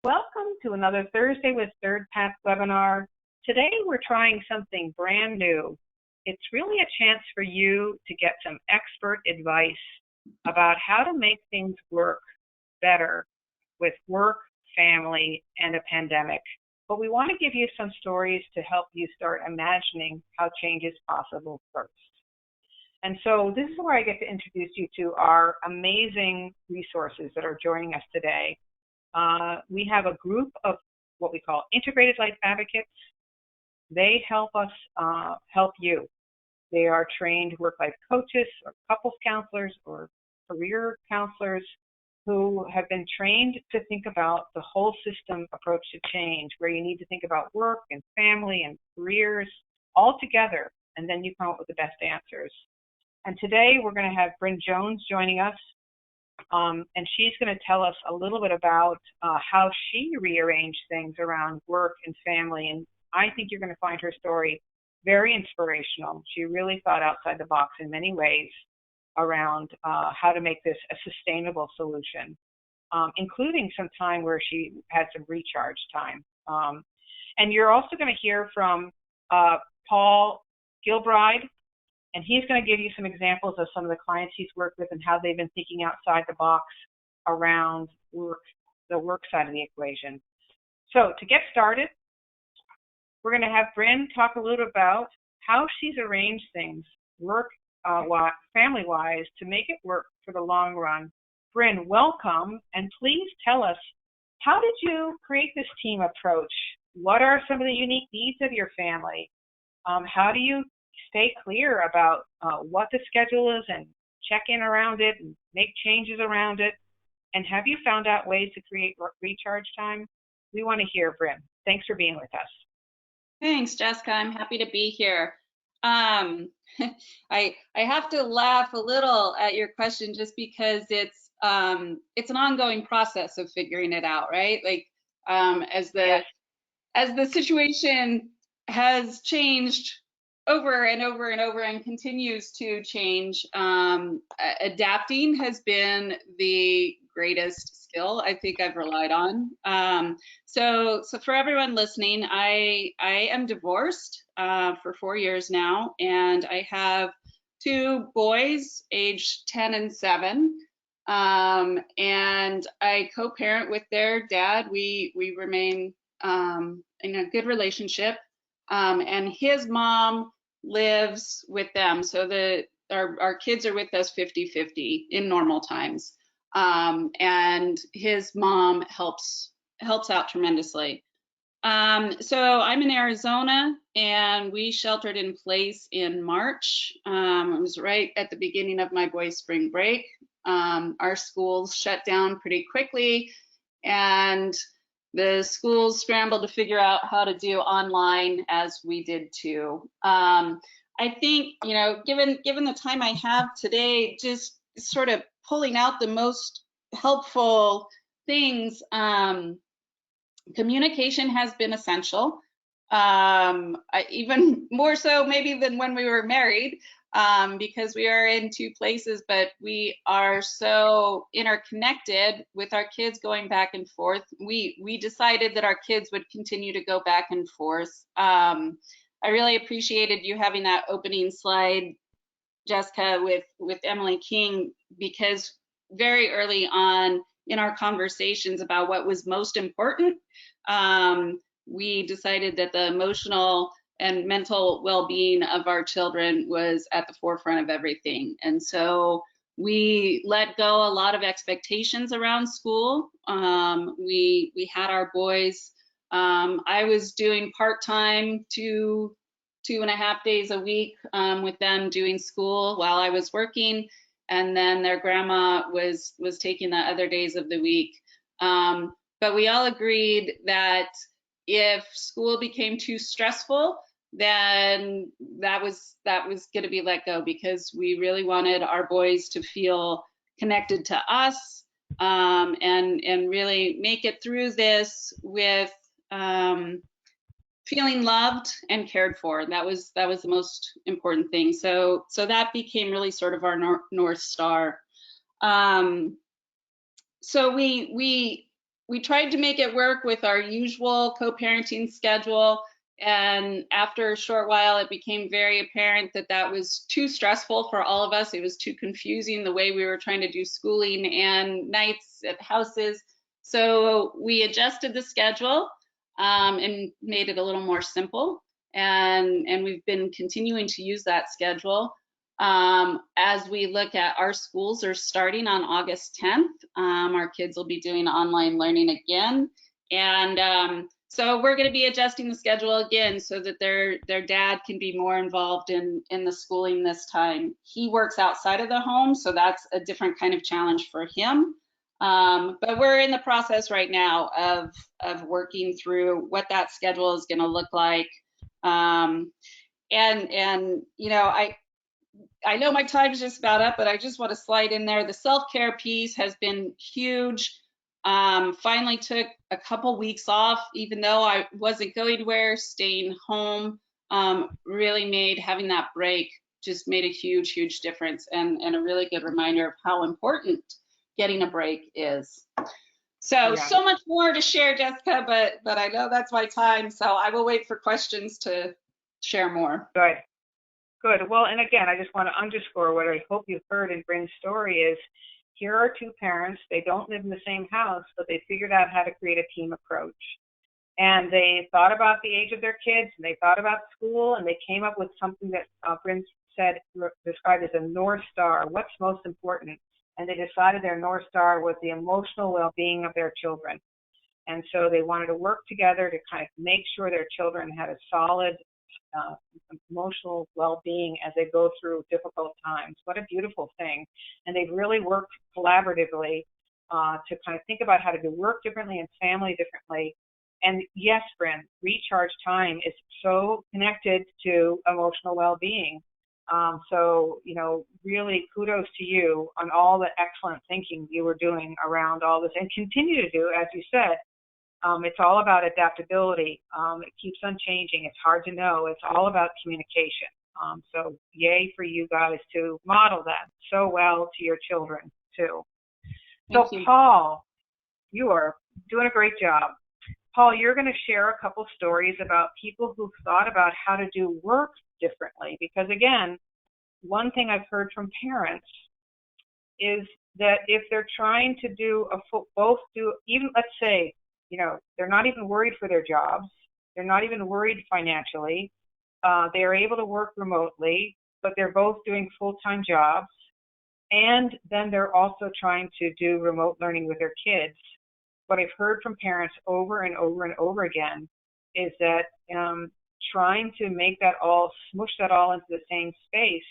Welcome to another Thursday with Third Path webinar. Today we're trying something brand new. It's really a chance for you to get some expert advice about how to make things work better with work, family, and a pandemic. But we want to give you some stories to help you start imagining how change is possible first. And so this is where I get to introduce you to our amazing resources that are joining us today. We have a group of what we call integrated life advocates. They help us help you. They are trained work-life coaches or couples counselors or career counselors who have been trained to think about the whole system approach to change, where you need to think about work and family and careers all together, and then you come up with the best answers. And today we're going to have Bryn Jones joining us. And she's going to tell us a little bit about how she rearranged things around work and family. And I think you're going to find her story very inspirational. She really thought outside the box in many ways around how to make this a sustainable solution, including some time where she had some recharge time. And you're also going to hear from Paul Gilbride. And he's going to give you some examples of some of the clients he's worked with and how they've been thinking outside the box around work, the work side of the equation. So to get started, we're going to have Bryn talk a little about how she's arranged things work, family-wise to make it work for the long run. Bryn, welcome, and please tell us, how did you create this team approach? What are some of the unique needs of your family? How do you stay clear about what the schedule is and check in around it and make changes around it? And have you found out ways to create recharge time? We want to hear, Bryn. Thanks for being with us. Thanks, Jessica. I'm happy to be here. I have to laugh a little at your question just because it's an ongoing process of figuring it out, right? Like as the situation has changed over and over and over and continues to change, adapting has been the greatest skill I think I've relied on. So for everyone listening, I am divorced for 4 years now, and I have 2 boys aged 10 and 7. And I co-parent with their dad. We remain in a good relationship. And his mom lives with them, so our kids are with us 50-50 in normal times, and his mom helps out tremendously. So I'm in Arizona, and we sheltered in place in March. It was right at the beginning of my boys' spring break. Our schools shut down pretty quickly, and the schools scrambled to figure out how to do online, as we did too. I think, given the time I have today, just sort of pulling out the most helpful things, communication has been essential, even more so maybe than when we were married. Because we are in 2 places, but we are so interconnected with our kids going back and forth. We decided that our kids would continue to go back and forth. I really appreciated you having that opening slide, Jessica, with Emily King, because very early on in our conversations about what was most important, we decided that the emotional and mental well-being of our children was at the forefront of everything. And so we let go a lot of expectations around school. We had our boys, I was doing part-time 2.5 days a week with them doing school while I was working, and then their grandma was taking the other days of the week. But we all agreed that if school became too stressful, then that was going to be let go, because we really wanted our boys to feel connected to us, and really make it through this with feeling loved and cared for. That was the most important thing. So that became really sort of our North Star. So we we tried to make it work with our usual co-parenting schedule. And after a short while, it became very apparent that that was too stressful for all of us. It was too confusing the way we were trying to do schooling and nights at houses. So we adjusted the schedule and made it a little more simple. And we've been continuing to use that schedule. As we look at, our schools are starting on August 10th. Our kids will be doing online learning again. And so we're going to be adjusting the schedule again so that their dad can be more involved in the schooling this time. He works outside of the home, so that's a different kind of challenge for him. But we're in the process right now of working through what that schedule is going to look like. And you know, I know my time's just about up, but I just want to slide in there. The self-care piece has been huge. Finally took a couple weeks off, even though I wasn't going anywhere. Staying home really made, having that break just made a huge, huge difference, and a really good reminder of how important getting a break is. So, Yeah. so much more to share, Jessica, but I know that's my time, so I will wait for questions to share more. Good. Good. Well, and again, I just want to underscore what I hope you've heard in Bryn's story is, here are two parents. They don't live in the same house, but they figured out how to create a team approach. And they thought about the age of their kids, and they thought about school, and they came up with something that Bryn said, described as a North Star. What's most important? And they decided their North Star was the emotional well-being of their children. And so they wanted to work together to kind of make sure their children had a solid emotional well-being as they go through difficult times. What a beautiful thing. And they've really worked collaboratively to kind of think about how to do work differently and family differently. And yes, Bryn, recharge time is so connected to emotional well-being. So, you know, really kudos to you on all the excellent thinking you were doing around all this, and continue to do, as you said. It's all about adaptability. It keeps on changing. It's hard to know. It's all about communication. So yay for you guys to model that so well to your children too. So Paul, you are doing a great job. Paul, you're going to share a couple stories about people who've thought about how to do work differently. Because again, one thing I've heard from parents is that if they're trying to do even, let's say, you know, they're not even worried for their jobs. They're not even worried financially. They are able to work remotely, but they're both doing full-time jobs. And then they're also trying to do remote learning with their kids. What I've heard from parents over and over and over again is that trying to make that all, smush that all into the same space,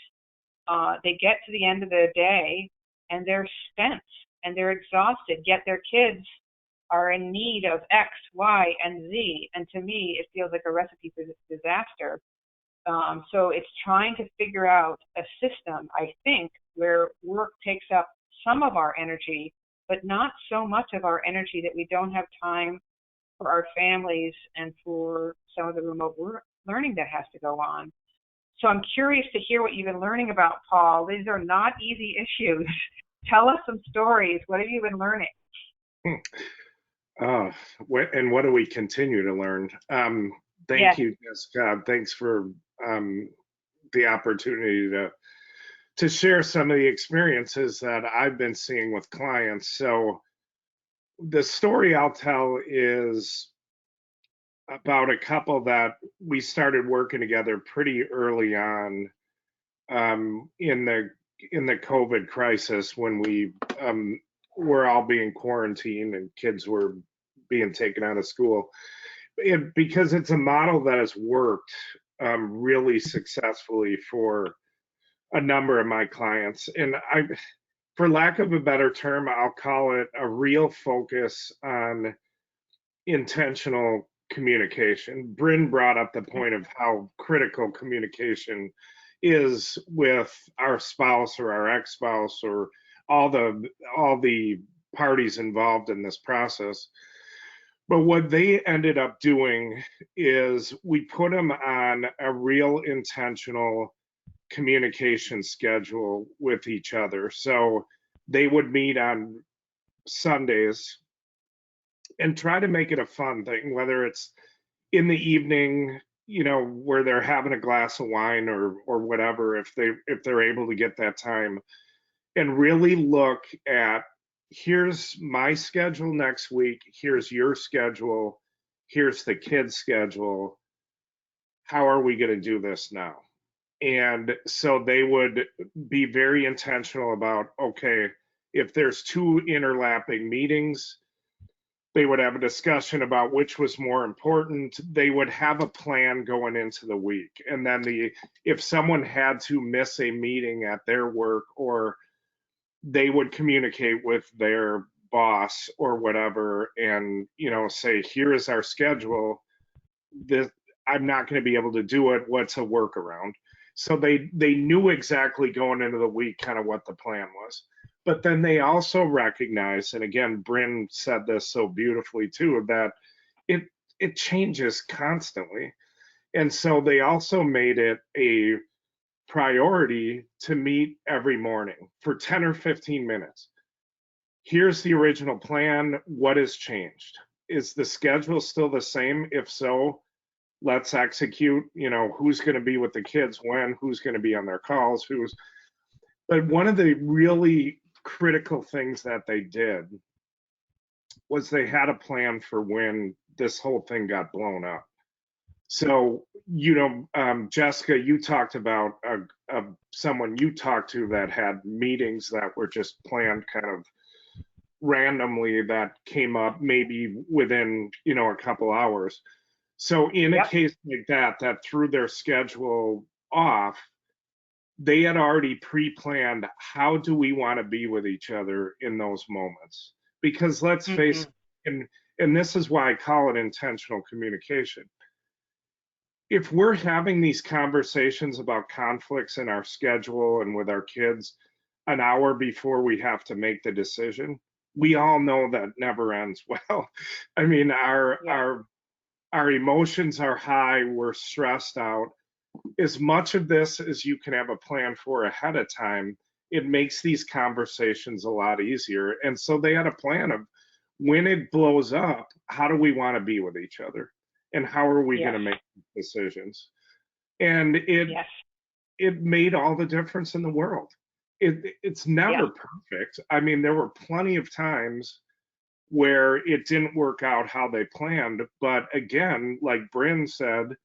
they get to the end of the day and they're spent and they're exhausted, yet their kids are in need of X, Y, and Z. And to me, it feels like a recipe for disaster. So it's trying to figure out a system, I think, where work takes up some of our energy, but not so much of our energy that we don't have time for our families and for some of the remote learning that has to go on. So I'm curious to hear what you've been learning about, Paul. These are not easy issues. Tell us some stories. What have you been learning? And what do we continue to learn? Thank you, Jessica. Thanks for the opportunity to share some of the experiences that I've been seeing with clients. So the story I'll tell is about a couple that we started working together pretty early on in the COVID crisis, when we were all being quarantined and kids were being taken out of school. Because it's a model that has worked really successfully for a number of my clients. And for lack of a better term, I'll call it a real focus on intentional communication. Bryn brought up the point of how critical communication is with our spouse or our ex-spouse or all the parties involved in this process. But what they ended up doing is we put them on a real intentional communication schedule with each other. So they would meet on Sundays and try to make it a fun thing, whether it's in the evening, where they're having a glass of wine or whatever, if they're able to get that time, and really look at, here's my schedule next week, here's your schedule, here's the kids' schedule. How are we going to do this now? And so they would be very intentional about, okay, if there's two interlapping meetings, they would have a discussion about which was more important. They would have a plan going into the week. And then if someone had to miss a meeting at their work, or they would communicate with their boss or whatever, and say, here is our schedule. I'm not going to be able to do it. What's a workaround? So they knew exactly going into the week kind of what the plan was. But then they also recognized, and again, Bryn said this so beautifully too, that it changes constantly. And so they also made it a priority to meet every morning for 10 or 15 minutes. Here's the original plan. What has changed? Is the schedule still the same? If so, let's execute. Who's going to be with the kids when, who's going to be on their calls, but one of the really critical things that they did was they had a plan for when this whole thing got blown up. So, Jessica, you talked about someone you talked to that had meetings that were just planned kind of randomly, that came up maybe within, a couple hours. So in a case like that threw their schedule off, they had already pre-planned, how do we want to be with each other in those moments? Because let's face it, and this is why I call it intentional communication. If we're having these conversations about conflicts in our schedule and with our kids an hour before we have to make the decision, we all know that never ends well. I mean, our emotions are high, we're stressed out. As much of this as you can have a plan for ahead of time, it makes these conversations a lot easier. And so they had a plan of, when it blows up, how do we want to be with each other? And how are we going to make decisions? And it made all the difference in the world. It's never perfect. I mean, there were plenty of times where it didn't work out how they planned. But again, like Bryn said,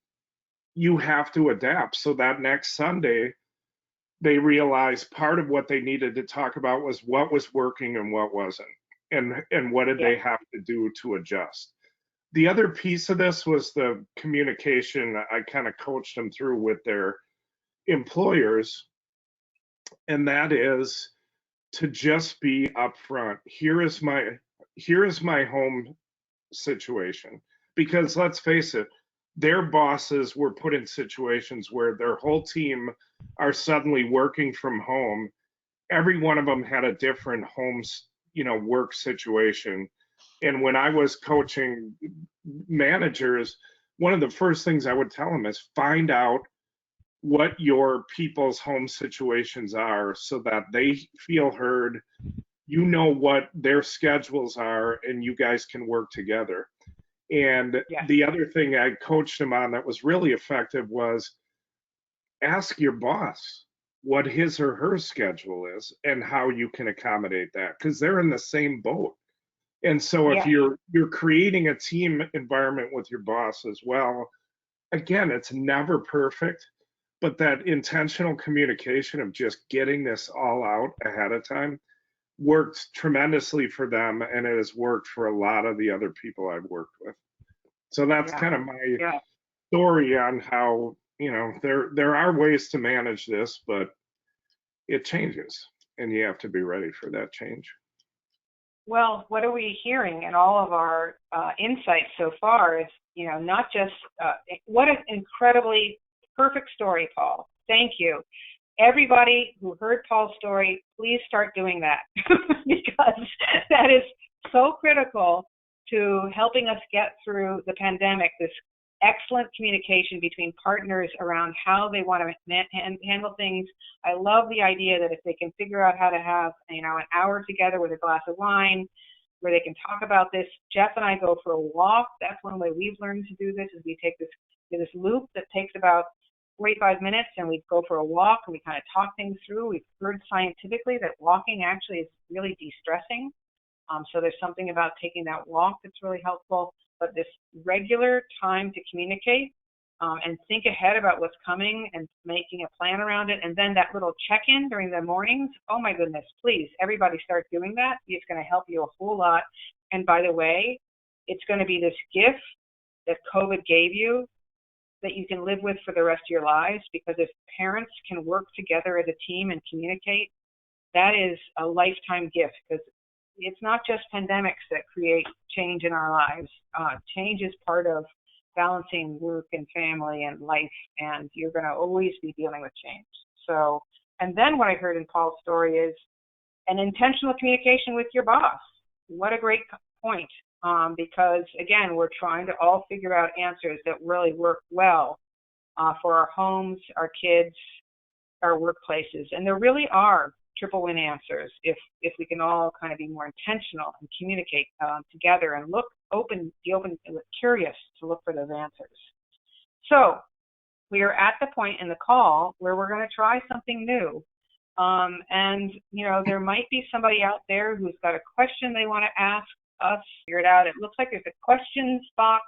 you have to adapt. So that next Sunday, they realized part of what they needed to talk about was what was working and what wasn't, and what did they have to do to adjust. The other piece of this was the communication. I kind of coached them through with their employers, and that is to just be upfront. Here is my home situation, because let's face it, their bosses were put in situations where their whole team are suddenly working from home. Every one of them had a different home, work situation. And when I was coaching managers, one of the first things I would tell them is, find out what your people's home situations are so that they feel heard, what their schedules are, and you guys can work together. And the other thing I coached them on that was really effective was, ask your boss what his or her schedule is and how you can accommodate that, because they're in the same boat. And so if you're creating a team environment with your boss as well, again, it's never perfect, but that intentional communication of just getting this all out ahead of time worked tremendously for them, and it has worked for a lot of the other people I've worked with. So that's kind of my story on how, there are ways to manage this, but it changes, and you have to be ready for that change. Well, what are we hearing in all of our insights so far is, not just, what an incredibly perfect story, Paul. Thank you. Everybody who heard Paul's story, please start doing that because that is so critical to helping us get through the pandemic, this excellent communication between partners around how they want to handle things. I love the idea that if they can figure out how to have, an hour together with a glass of wine, where they can talk about this. Jeff and I go for a walk. That's one way we've learned to do this, is we take this loop that takes about 45 minutes, and we go for a walk and we kind of talk things through. We've heard scientifically that walking actually is really de-stressing. So there's something about taking that walk that's really helpful. But this regular time to communicate and think ahead about what's coming and making a plan around it. And then that little check-in during the mornings, oh my goodness, please, everybody start doing that. It's going to help you a whole lot. And by the way, it's going to be this gift that COVID gave you that you can live with for the rest of your lives, because if parents can work together as a team and communicate, that is a lifetime gift, because it's not just pandemics that create change in our lives. Change is part of balancing work and family and life, and you're going to always be dealing with change. So, and then what I heard in Paul's story is an intentional communication with your boss. What a great point, because again, we're trying to all figure out answers that really work well for our homes, our kids, our workplaces, and there really are triple win answers if we can all kind of be more intentional and communicate together and be open and curious to look for those answers. So we are at the point in the call where we're going to try something new. And there might be somebody out there who's got a question they want to ask us, figure it out. It looks like there's a questions box.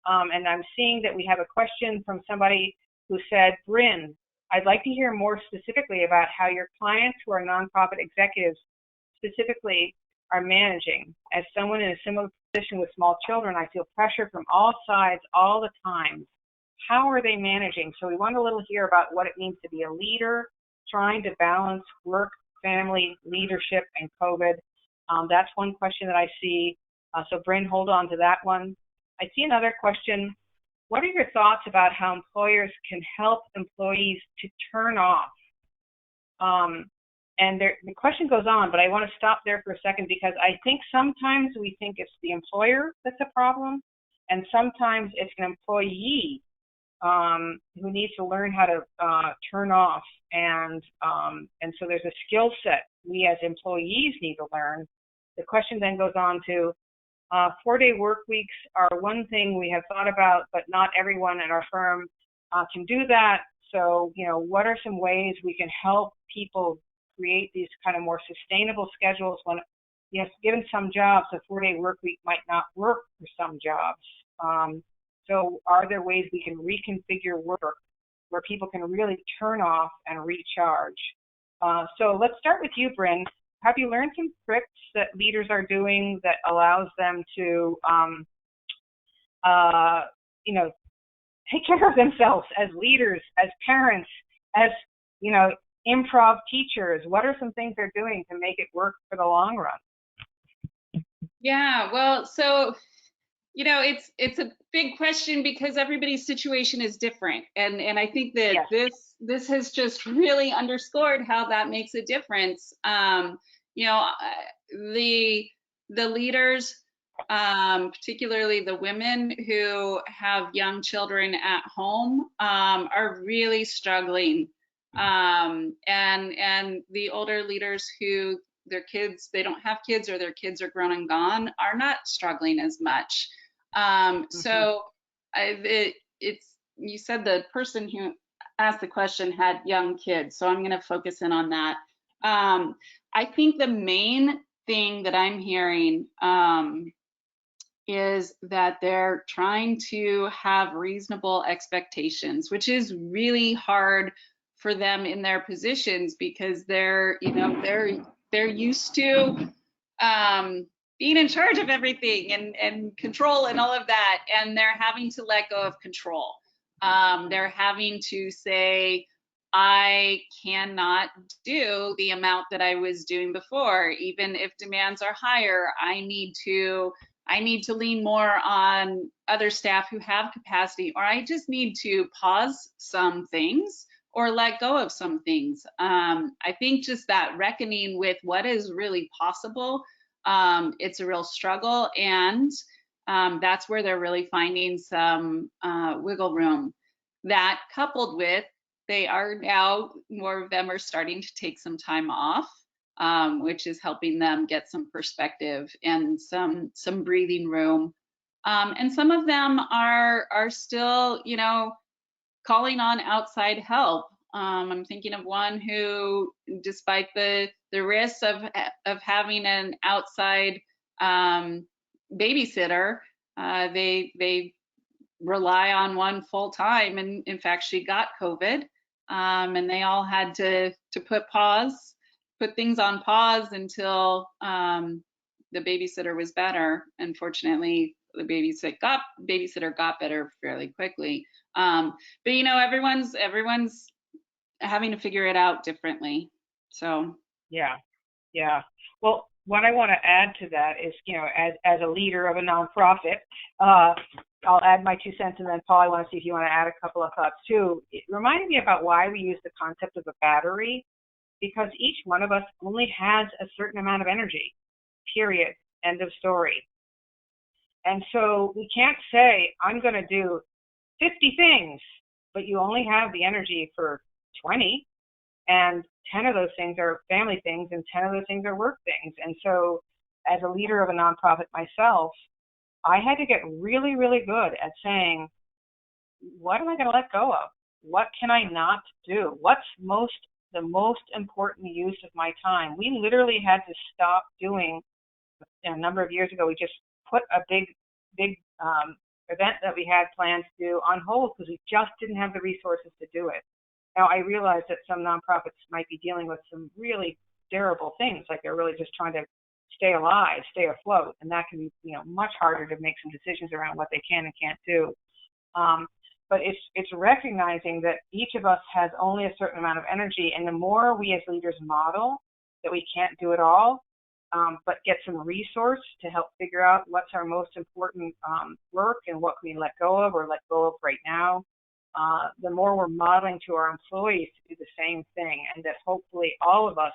And I'm seeing that we have a question from somebody who said, Bryn, I'd like to hear more specifically about how your clients who are nonprofit executives specifically are managing. As someone in a similar position with small children, I feel pressure from all sides all the time. How are they managing? So we want to hear about what it means to be a leader, trying to balance work, family, leadership, and COVID. That's one question that I see. So Bryn, hold on to that one. I see another question. What are your thoughts about how employers can help employees to turn off? And the question goes on, but I want to stop there for a second, because I think sometimes we think it's the employer that's a problem, and sometimes it's an employee who needs to learn how to turn off. And so there's a skill set we as employees need to learn. The question then goes on to 4-day work weeks are one thing we have thought about, but not everyone at our firm can do that. So, what are some ways we can help people create these kind of more sustainable schedules when, given some jobs, a 4-day work week might not work for some jobs. So are there ways we can reconfigure work where people can really turn off and recharge? So let's start with you, Bryn. Have you learned some tricks that leaders are doing that allows them to, take care of themselves as leaders, as parents, as, improv teachers? What are some things they're doing to make it work for the long run? Yeah, well, so, it's a big question because everybody's situation is different. And I think that this has just really underscored how that makes a difference. The leaders, particularly the women who have young children at home, are really struggling. And the older leaders who their kids, they don't have kids, or their kids are grown and gone, are not struggling as much. So you said the person who asked the question had young kids, so I'm going to focus in on that. I think the main thing that I'm hearing is that they're trying to have reasonable expectations, which is really hard for them in their positions, because they're used to being in charge of everything and control and all of that, and they're having to let go of control. They're having to say, I cannot do the amount that I was doing before. Even if demands are higher, I need to lean more on other staff who have capacity, or I just need to pause some things or let go of some things. I think just that reckoning with what is really possible, it's a real struggle, and that's where they're really finding some wiggle room. That, coupled with, they are now, more of them are starting to take some time off. which is helping them get some perspective and some breathing room. And some of them are still, you know, calling on outside help. I'm thinking of one who, despite the risks of having an outside babysitter, they rely on one full time. And in fact, she got COVID, and they all had to put things on pause until the babysitter was better. Unfortunately, the babysitter got better fairly quickly. But you know, everyone's having to figure it out differently. So Yeah. Well, what I want to add to that is, you know, as a leader of a nonprofit, I'll add my 2 cents, and then Paul, I want to see if you want to add a couple of thoughts too. It reminded me about why we use the concept of a battery, because each one of us only has a certain amount of energy, period, end of story. And so we can't say, I'm going to do 50 things, but you only have the energy for 20, and 10 of those things are family things, and 10 of those things are work things. And so as a leader of a nonprofit myself, I had to get really, really good at saying, what am I going to let go of? What can I not do? What's the most important use of my time? We literally had to stop doing, a number of years ago, we just put a big event that we had planned to do on hold because we just didn't have the resources to do it. Now, I realize that some nonprofits might be dealing with some really terrible things, like they're really just trying to stay alive, stay afloat, and that can be, you know, much harder to make some decisions around what they can and can't do. But it's recognizing that each of us has only a certain amount of energy, and the more we as leaders model that we can't do it all, but get some resource to help figure out what's our most important work and what can we let go of or let go of right now, the more we're modeling to our employees to do the same thing, and that hopefully all of us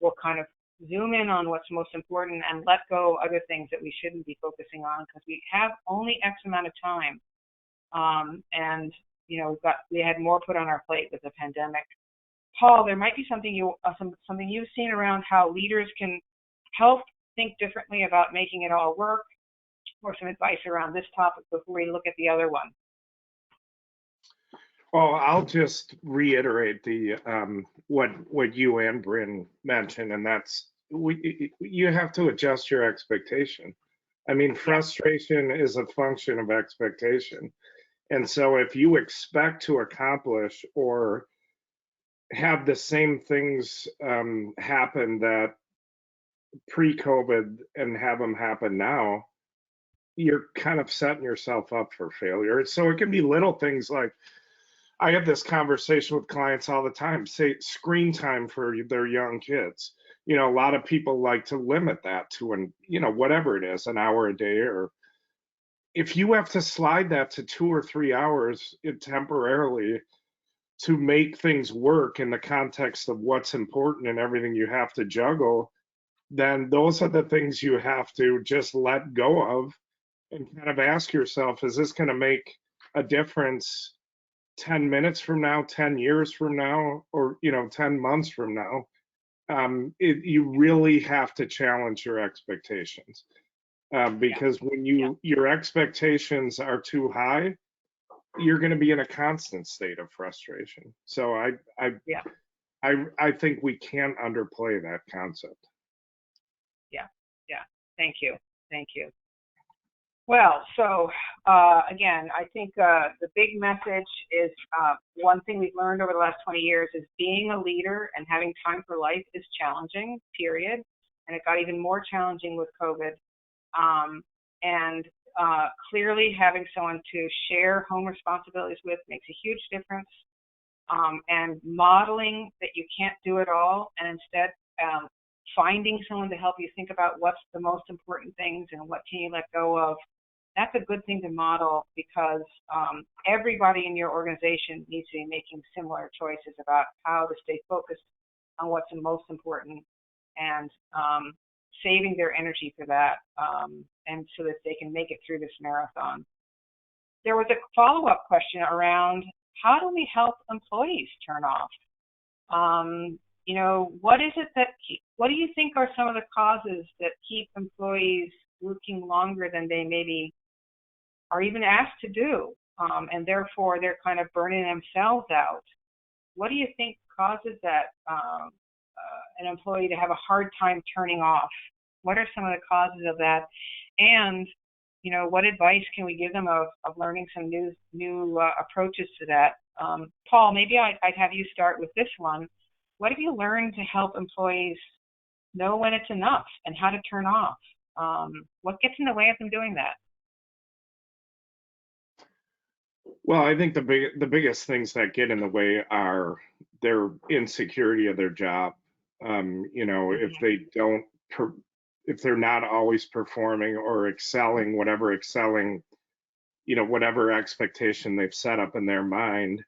will kind of zoom in on what's most important and let go other things that we shouldn't be focusing on, because we have only X amount of time. And you know, we had more put on our plate with the pandemic. Paul, there might be something you've seen around how leaders can help think differently about making it all work, or some advice around this topic before we look at the other one. Well, I'll just reiterate the what you and Bryn mentioned, and that's you have to adjust your expectation. I mean, frustration is a function of expectation. And so if you expect to accomplish or have the same things happen that pre-COVID and have them happen now, you're kind of setting yourself up for failure. So it can be little things like, I have this conversation with clients all the time, say screen time for their young kids. You know, a lot of people like to limit that to whatever it is, an hour a day, or if you have to slide that to 2 or 3 hours temporarily to make things work in the context of what's important and everything you have to juggle, then those are the things you have to just let go of and kind of ask yourself, is this going to make a difference 10 minutes from now, 10 years from now, or 10 months from now? You really have to challenge your expectations, because when your expectations are too high, you're going to be in a constant state of frustration. So I think we can't underplay that concept. Yeah. Thank you. Well, so again, I think the big message is one thing we've learned over the last 20 years is being a leader and having time for life is challenging, period. And it got even more challenging with COVID. And clearly having someone to share home responsibilities with makes a huge difference. And modeling that you can't do it all, and instead finding someone to help you think about what's the most important things and what can you let go of. That's a good thing to model, because everybody in your organization needs to be making similar choices about how to stay focused on what's the most important, and saving their energy for that, and so that they can make it through this marathon. There was a follow-up question around, how do we help employees turn off? what is it what do you think are some of the causes that keep employees working longer than they maybe are even asked to do, and therefore they're kind of burning themselves out? What do you think causes that, an employee to have a hard time turning off? What are some of the causes of that? And, what advice can we give them of learning some new approaches to that? Paul, maybe I'd have you start with this one. What have you learned to help employees know when it's enough and how to turn off? What gets in the way of them doing that? Well, I think the biggest things that get in the way are their insecurity of their job. If they don't, if they're not always performing or excelling, whatever expectation they've set up in their mind,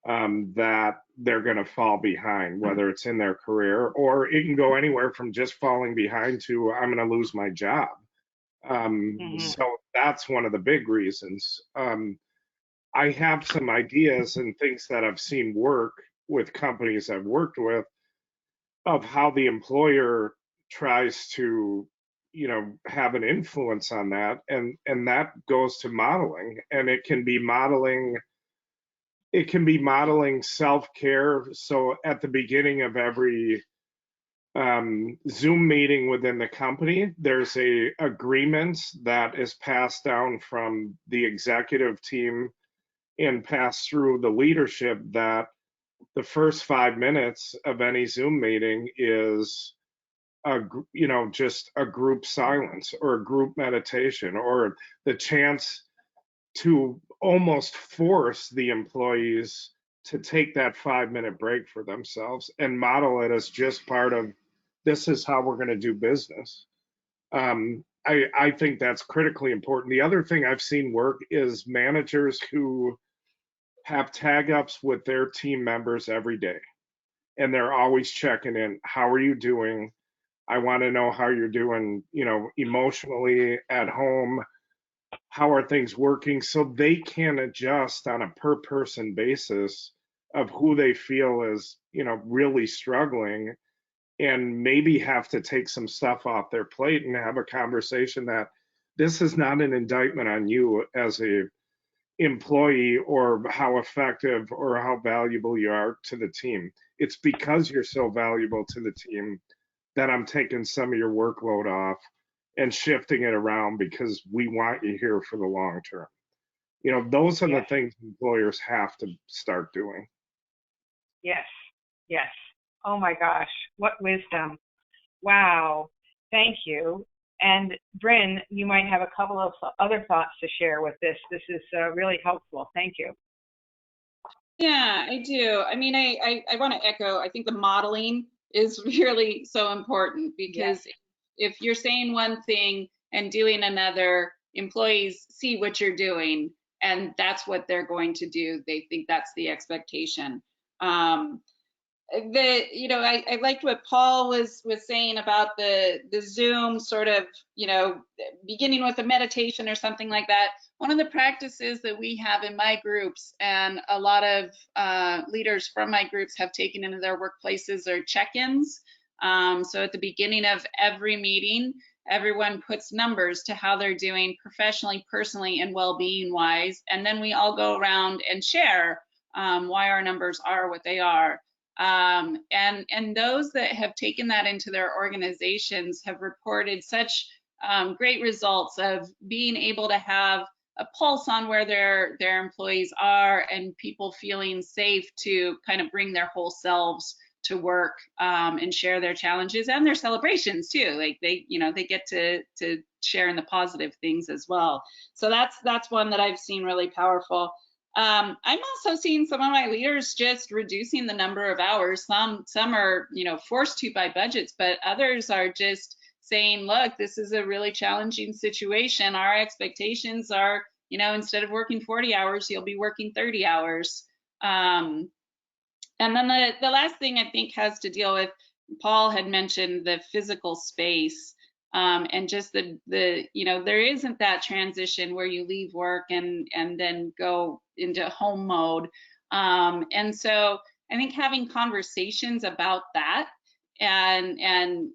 that they're going to fall behind, whether it's in their career, or it can go anywhere from just falling behind to I'm going to lose my job. So that's one of the big reasons. I have some ideas and things that I've seen work with companies I've worked with of how the employer tries to, have an influence on that. And that goes to modeling, and it can be modeling self-care. So at the beginning of every Zoom meeting within the company, there's a agreement that is passed down from the executive team and passed through the leadership that the first 5 minutes of any Zoom meeting is just a group silence or a group meditation, or the chance to almost force the employees to take that 5-minute break for themselves and model it as just part of, this is how we're going to do business. I think that's critically important. The other thing I've seen work is managers who have tag ups with their team members every day, and they're always checking in. How are you doing? I want to know how you're doing, emotionally at home. How are things working? So they can adjust on a per person basis of who they feel is, really struggling, and maybe have to take some stuff off their plate and have a conversation that this is not an indictment on you as a employee or how effective or how valuable you are to the team. It's because you're so valuable to the team that I'm taking some of your workload off and shifting it around because we want you here for the long term. Those are the things employers have to start doing. Yes. Oh my gosh, what wisdom. Wow. Thank you. And Bryn, you might have a couple of other thoughts to share with this. This is really helpful. Thank you. Yeah, I do. I mean, I want to echo, I think the modeling is really so important, because if you're saying one thing and doing another, employees see what you're doing and that's what they're going to do. They think that's the expectation. I liked what Paul was saying about the Zoom sort of, beginning with a meditation or something like that. One of the practices that we have in my groups, and a lot of leaders from my groups have taken into their workplaces, are check-ins. So at the beginning of every meeting, everyone puts numbers to how they're doing professionally, personally, and well-being wise. And then we all go around and share why our numbers are what they are. And those that have taken that into their organizations have reported such great results of being able to have a pulse on where their employees are, and people feeling safe to kind of bring their whole selves to work and share their challenges and their celebrations too. Like they get to share in the positive things as well. So that's one that I've seen really powerful. I'm also seeing some of my leaders just reducing the number of hours. Some are, forced to by budgets, but others are just saying, look, this is a really challenging situation. Our expectations are, instead of working 40 hours, you'll be working 30 hours. And then the last thing I think has to deal with, Paul had mentioned the physical space. And just there isn't that transition where you leave work and then go into home mode. And so I think having conversations about that and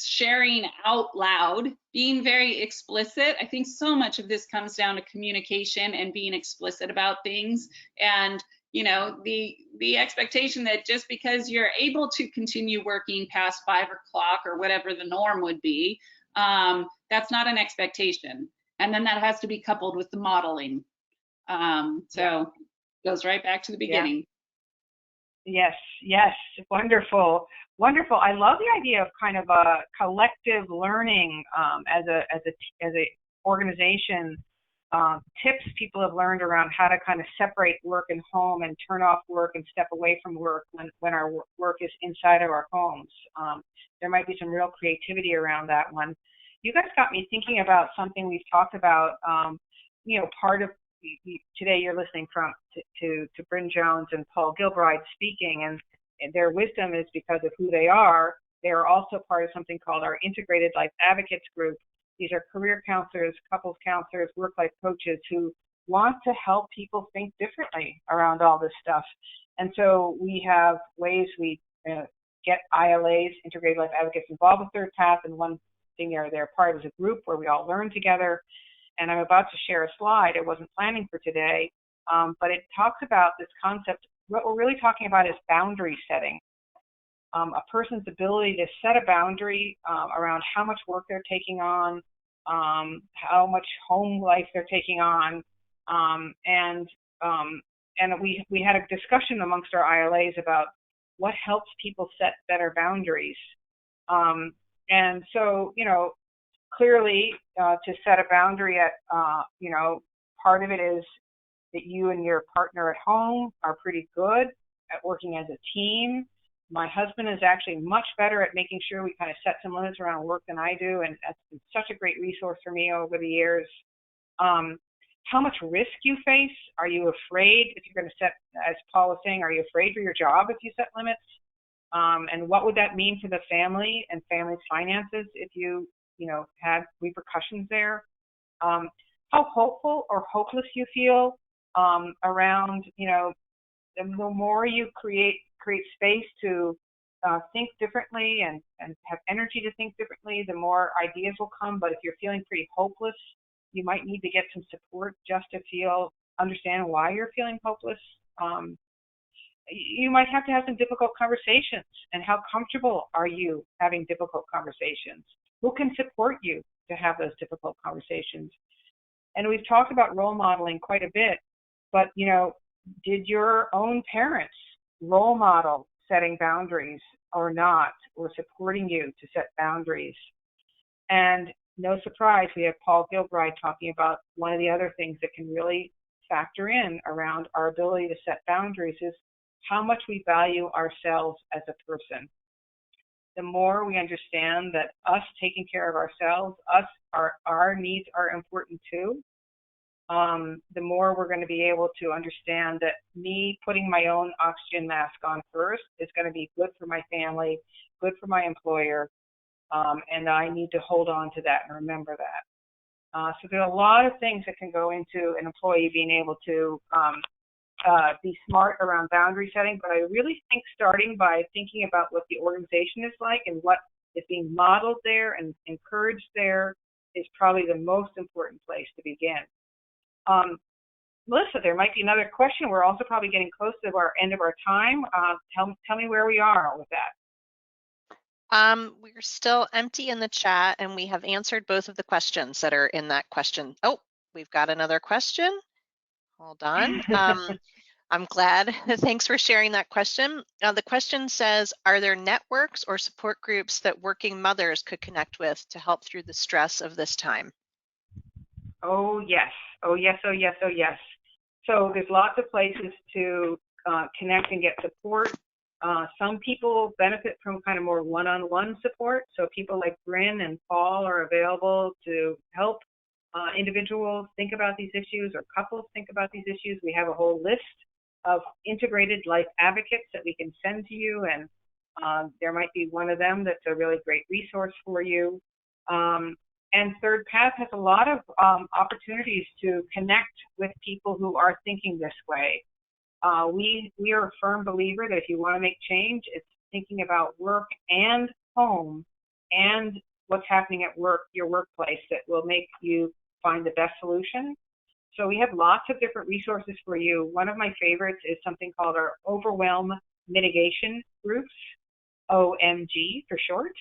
sharing out loud, being very explicit. I think so much of this comes down to communication and being explicit about things. And the expectation that just because you're able to continue working past 5 o'clock or whatever the norm would be, that's not an expectation. And then that has to be coupled with the modeling. So it goes right back to the beginning. Yes, wonderful. I love the idea of kind of a collective learning as a organization. Tips people have learned around how to kind of separate work and home and turn off work and step away from work when our work is inside of our homes. There might be some real creativity around that one. You guys got me thinking about something we've talked about. Part of today you're listening to Bryn Jones and Paul Gilbride speaking, and their wisdom is because of who they are. They are also part of something called our Integrated Life Advocates Group. These are career counselors, couples counselors, work-life coaches who want to help people think differently around all this stuff. And so we have ways we get ILAs, Integrated Life Advocates, involved with Third Path, and one thing they're part of is a group where we all learn together. And I'm about to share a slide. I wasn't planning for today, but it talks about this concept. What we're really talking about is boundary setting. A person's ability to set a boundary around how much work they're taking on, how much home life they're taking on, and we had a discussion amongst our ILAs about what helps people set better boundaries. And so, clearly, to set a boundary at, part of it is that you and your partner at home are pretty good at working as a team. My husband is actually much better at making sure we kind of set some limits around work than I do, and that's been such a great resource for me over the years. How much risk you face? Are you afraid if you're going to set, as Paul was saying, are you afraid for your job if you set limits? And what would that mean for the family and family's finances if you had repercussions there? How hopeful or hopeless you feel around, the more you create space to think differently and have energy to think differently, the more ideas will come. But if you're feeling pretty hopeless, you might need to get some support just to understand why you're feeling hopeless. You might have to have some difficult conversations. And how comfortable are you having difficult conversations? Who can support you to have those difficult conversations? And we've talked about role modeling quite a bit, but did your own parents role model setting boundaries or not, or supporting you to set boundaries? And no surprise, we have Paul Gilbride talking about one of the other things that can really factor in around our ability to set boundaries is how much we value ourselves as a person. The more we understand that us taking care of ourselves, our needs are important too, the more we're going to be able to understand that me putting my own oxygen mask on first is going to be good for my family, good for my employer, and I need to hold on to that and remember that. So there are a lot of things that can go into an employee being able to be smart around boundary setting, but I really think starting by thinking about what the organization is like and what is being modeled there and encouraged there is probably the most important place to begin. Melissa, there might be another question. We're also probably getting close to our end of our time. Tell me where we are with that. We're still empty in the chat, and we have answered both of the questions that are in that question. Oh, we've got another question. Hold on. I'm glad. Thanks for sharing that question. The question says, are there networks or support groups that working mothers could connect with to help through the stress of this time? Oh, yes. Oh, yes, oh, yes, oh, yes. So there's lots of places to connect and get support. Some people benefit from kind of more one-on-one support. So people like Bryn and Paul are available to help individuals think about these issues or couples think about these issues. We have a whole list of integrated life advocates that we can send to you, and there might be one of them that's a really great resource for you. And Third Path has a lot of opportunities to connect with people who are thinking this way. We are a firm believer that if you want to make change, it's thinking about work and home and what's happening at work, your workplace, that will make you find the best solution. So we have lots of different resources for you. One of my favorites is something called our Overwhelm Mitigation Groups, OMG for short.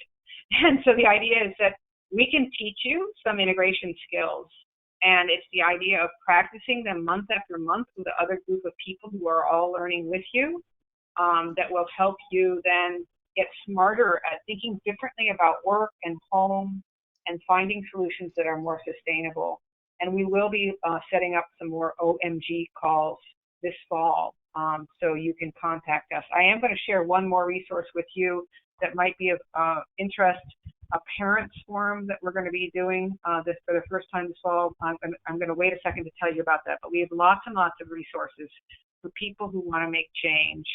And so the idea is that we can teach you some integration skills. And it's the idea of practicing them month after month with another group of people who are all learning with you, that will help you then get smarter at thinking differently about work and home and finding solutions that are more sustainable. And we will be setting up some more OMG calls this fall, so you can contact us. I am going to share one more resource with you that might be of interest, a parents forum that we're going to be doing this for the first time this fall. I'm going to wait a second to tell you about that, but we have lots and lots of resources for people who want to make change,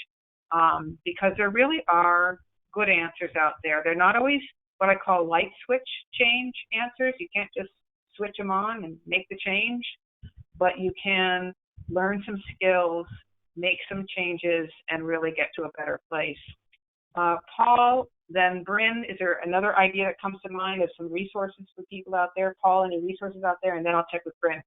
because there really are good answers out there. They're not always what I call light switch change answers. You can't just switch them on and make the change, but you can learn some skills, make some changes, and really get to a better place. Paul, then Bryn, is there another idea that comes to mind of some resources for people out there? Paul, any resources out there? And then I'll check with Bryn.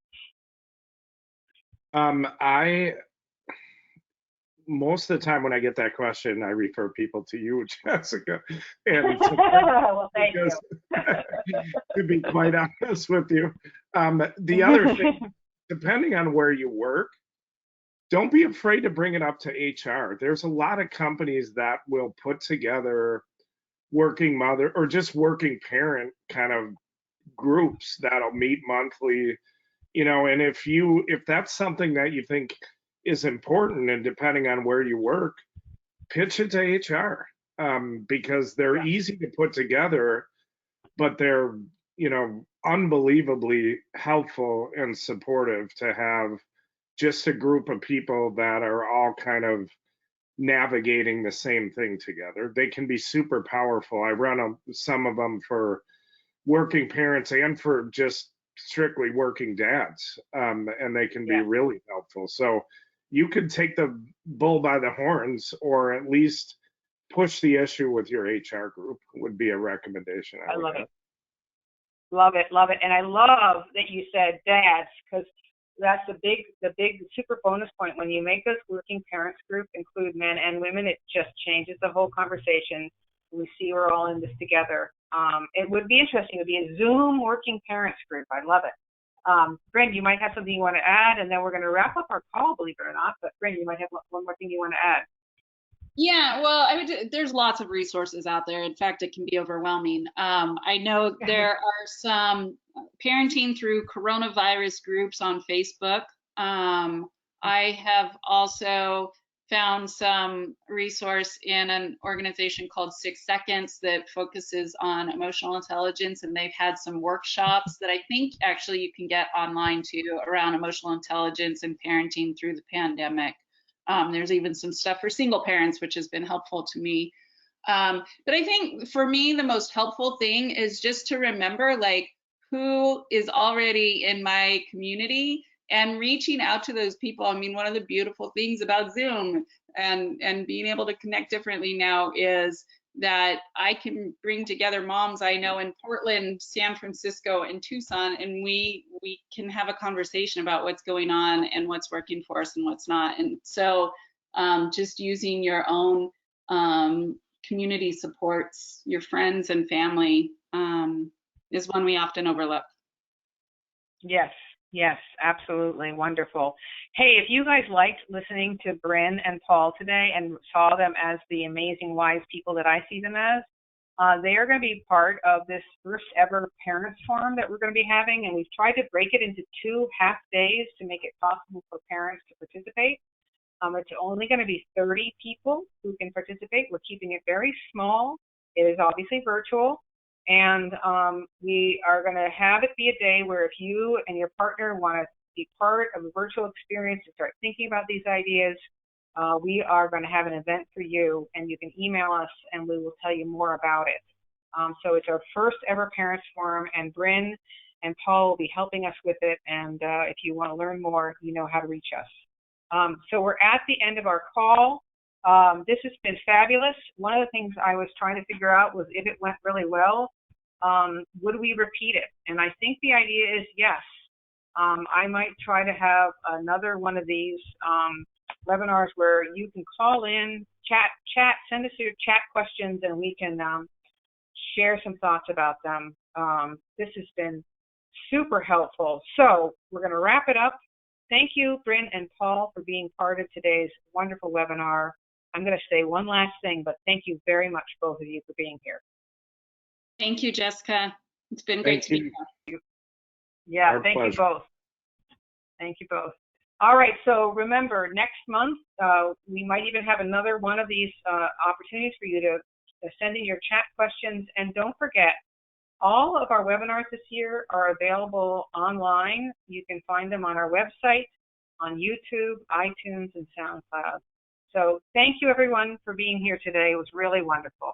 Most of the time when I get that question, I refer people to you, Jessica. And well, thank you. To be quite honest with you, the other thing, depending on where you work, don't be afraid to bring it up to HR. There's a lot of companies that will put together working mother or just working parent kind of groups that'll meet monthly, and if that's something that you think is important, and depending on where you work, pitch it to HR, because they're easy to put together, but they're, unbelievably helpful and supportive to have just a group of people that are all kind of navigating the same thing together. They can be super powerful. I run some of them for working parents and for just strictly working dads, and they can be really helpful. So you could take the bull by the horns, or at least push the issue with your HR group would be a recommendation. I love it. Love it, love it. And I love that you said dads, because that's the big super bonus point. When you make this working parents group include men and women, it just changes the whole conversation. We see we're all in this together. It would be interesting. It would be a Zoom working parents group. I love it. Bryn, you might have something you want to add, and then we're going to wrap up our call, believe it or not. But Bryn, you might have one more thing you want to add. Yeah, well, there's lots of resources out there. In fact, it can be overwhelming. I know there are some parenting through coronavirus groups on Facebook. I have also found some resource in an organization called 6 Seconds that focuses on emotional intelligence, and they've had some workshops that I think actually you can get online too around emotional intelligence and parenting through the pandemic. There's even some stuff for single parents, which has been helpful to me. But I think for me, the most helpful thing is just to remember who is already in my community and reaching out to those people. I mean, one of the beautiful things about Zoom and being able to connect differently now is that I can bring together moms I know in Portland, San Francisco, and Tucson, and we can have a conversation about what's going on and what's working for us and what's not. And so just using your own community supports, your friends and family, is one we often overlook. Yes, absolutely. Wonderful. Hey, if you guys liked listening to Bryn and Paul today and saw them as the amazing, wise people that I see them as, they are going to be part of this first ever parents forum that we're going to be having. And we've tried to break it into 2 half days to make it possible for parents to participate. It's only going to be 30 people who can participate. We're keeping it very small. It is obviously virtual. And we are going to have it be a day where if you and your partner want to be part of a virtual experience and start thinking about these ideas, we are going to have an event for you, and you can email us and we will tell you more about it. So it's our first ever parents forum, and Bryn and Paul will be helping us with it. And if you want to learn more, you know how to reach us. So we're at the end of our call. This has been fabulous. One of the things I was trying to figure out was if it went really well, would we repeat it? And I think the idea is yes. I might try to have another one of these webinars where you can call in, chat, send us your chat questions, and we can share some thoughts about them. This has been super helpful. So we're going to wrap it up. Thank you, Bryn and Paul, for being part of today's wonderful webinar. I'm going to say one last thing, but thank you very much, both of you, for being here. Thank you, Jessica. It's been great to be here. Yeah, Our thank you pleasure. both. Thank you both. All right, so remember, next month, we might even have another one of these opportunities for you to send in your chat questions. And don't forget, all of our webinars this year are available online. You can find them on our website, on YouTube, iTunes, and SoundCloud. So thank you, everyone, for being here today. It was really wonderful.